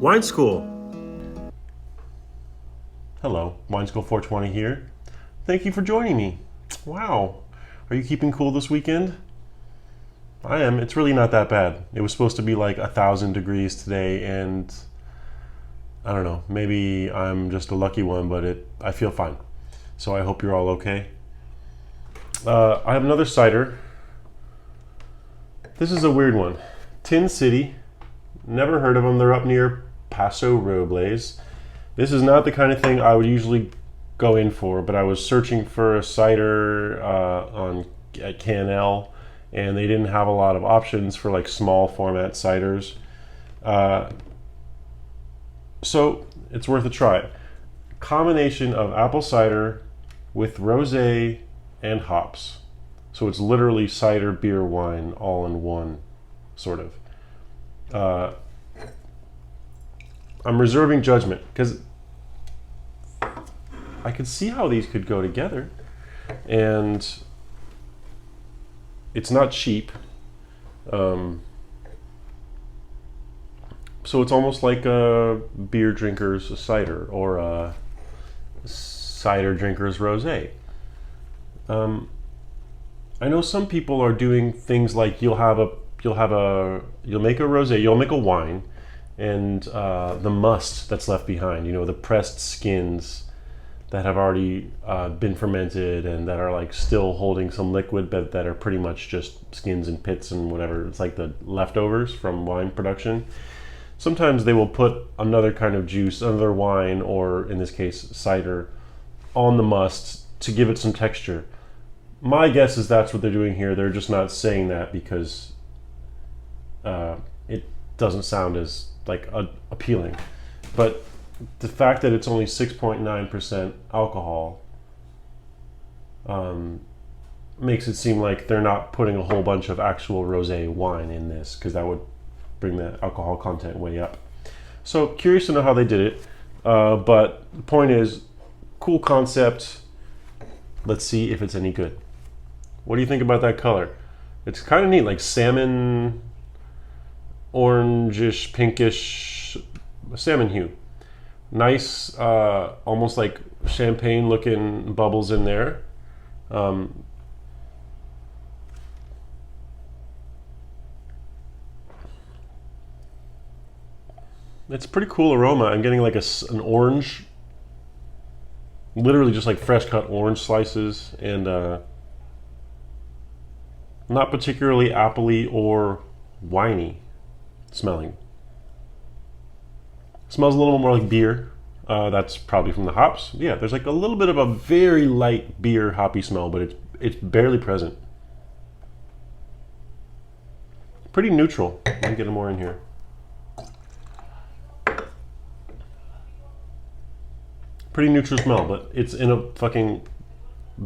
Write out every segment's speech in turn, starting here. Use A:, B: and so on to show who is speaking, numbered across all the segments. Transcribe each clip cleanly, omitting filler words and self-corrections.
A: Wine School.
B: Hello, Wine School 420 here. Thank you for joining me. Wow, are you keeping cool this weekend? I am. It's really not that bad. It was supposed to be like 1,000 degrees today, and I don't know, maybe I'm just a lucky one, but I feel fine. So I hope you're all okay. I have another cider. This is a weird one. Tin City. Never heard of them. They're up near Paso Robles. This is not the kind of thing I would usually go in for, but I was searching for a cider at Canel, and they didn't have a lot of options for like small format ciders. So it's worth a try. Combination of apple cider with rosé and hops. So it's literally cider, beer, wine, all in one, sort of. I'm reserving judgment because I could see how these could go together, and it's not cheap. So it's almost like a beer drinker's cider or a cider drinker's rosé. I know some people are doing things like you'll make a rosé, you'll make a wine, and the must that's left behind, the pressed skins that have already been fermented and that are like still holding some liquid, but that are pretty much just skins and pits and whatever. It's like the leftovers from wine production. Sometimes they will put another kind of juice, another wine, or in this case cider, on the must to give it some texture. My guess is that's what they're doing here. They're just not saying that because it doesn't sound as appealing. But the fact that it's only 6.9% alcohol makes it seem like they're not putting a whole bunch of actual rosé wine in this, because that would bring the alcohol content way up. So curious to know how they did it. But the point is, cool concept. Let's see if it's any good. What do you think about that color? It's kind of neat, like salmon, orangish, pinkish, salmon hue. Nice, almost like champagne looking bubbles in there. It's a pretty cool aroma. I'm getting like an orange, literally just like fresh cut orange slices, and not particularly appley or winey smelling. Smells a little more like beer. That's probably from the hops. Yeah, there's like a little bit of a very light beer hoppy smell, but it's barely present. Pretty neutral. Let me get more in here. Pretty neutral smell, but it's in a fucking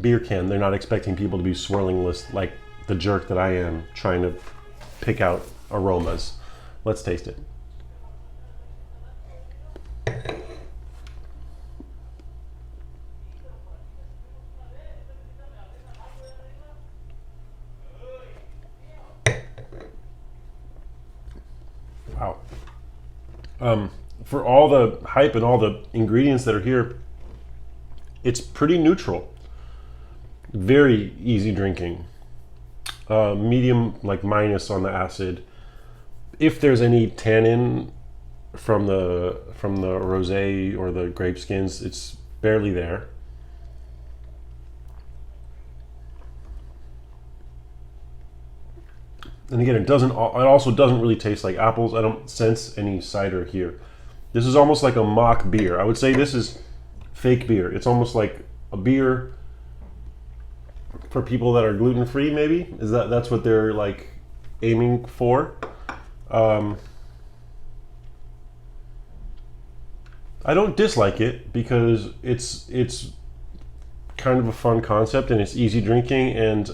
B: beer can. They're not expecting people to be swirling like the jerk that I am trying to pick out aromas. Let's taste it. Wow. For all the hype and all the ingredients that are here, it's pretty neutral. Very easy drinking. Medium, like minus on the acid. If there's any tannin from the rosé or the grape skins, it's barely there. And again, it also doesn't really taste like apples. I don't sense any cider here. This is almost like a mock beer. I would say this is fake beer. It's almost like a beer for people that are gluten-free, maybe. That's what they're like aiming for? I don't dislike it because it's kind of a fun concept and it's easy drinking, and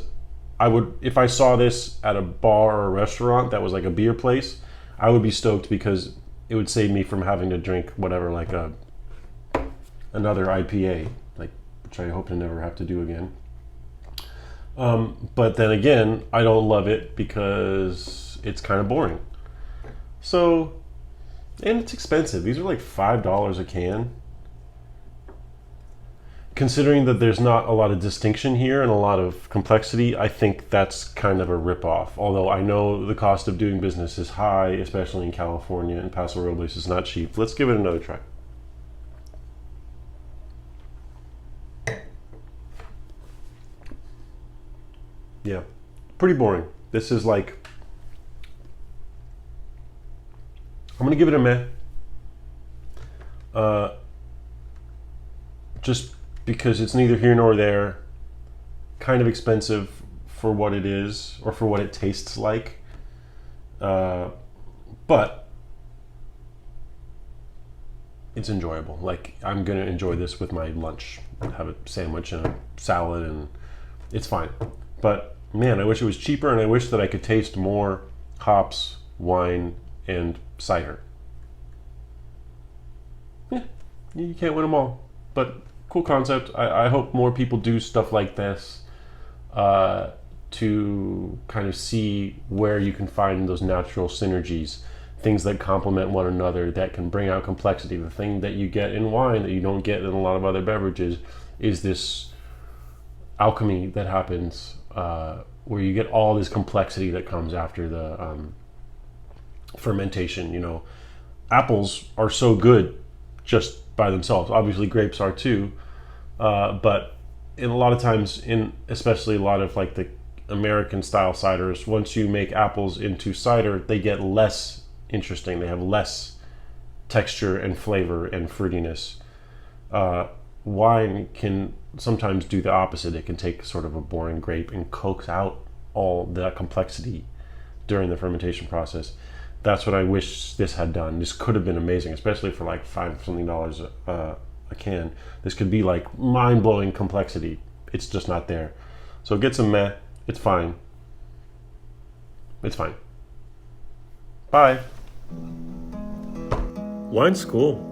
B: I would, if I saw this at a bar or a restaurant that was like a beer place, I would be stoked because it would save me from having to drink whatever, like another IPA, which I hope to never have to do again. But then again, I don't love it because it's kind of boring. So And it's expensive. These are like $5 a can. Considering that there's not a lot of distinction here and a lot of complexity, I think that's kind of a ripoff. Although I know the cost of doing business is high, especially in California, and Paso Robles is not cheap. Let's give it another try. Yeah, pretty boring. This is like, I'm gonna give it a meh. Just because it's neither here nor there. Kind of expensive for what it is, or for what it tastes like. But it's enjoyable. Like, I'm gonna enjoy this with my lunch. Have a sandwich and a salad, and it's fine. But man, I wish it was cheaper, and I wish that I could taste more hops, wine, and cider. Yeah, you can't win them all, but cool concept. I hope more people do stuff like this to kind of see where you can find those natural synergies, things that complement one another, that can bring out complexity. The thing that you get in wine that you don't get in a lot of other beverages is this alchemy that happens where you get all this complexity that comes after the fermentation. You know, apples are so good just by themselves. Obviously grapes are too, but in a lot of times, in especially a lot of like the American style ciders, once you make apples into cider, they get less interesting. They have less texture and flavor and fruitiness. Wine can sometimes do the opposite. It can take sort of a boring grape and coax out all that complexity during the fermentation process. That's what I wish this had done. This could have been amazing, especially for like $5 something a can. This could be like mind-blowing complexity. It's just not there. So it gets a meh. It's fine. It's fine. Bye. Wine's cool.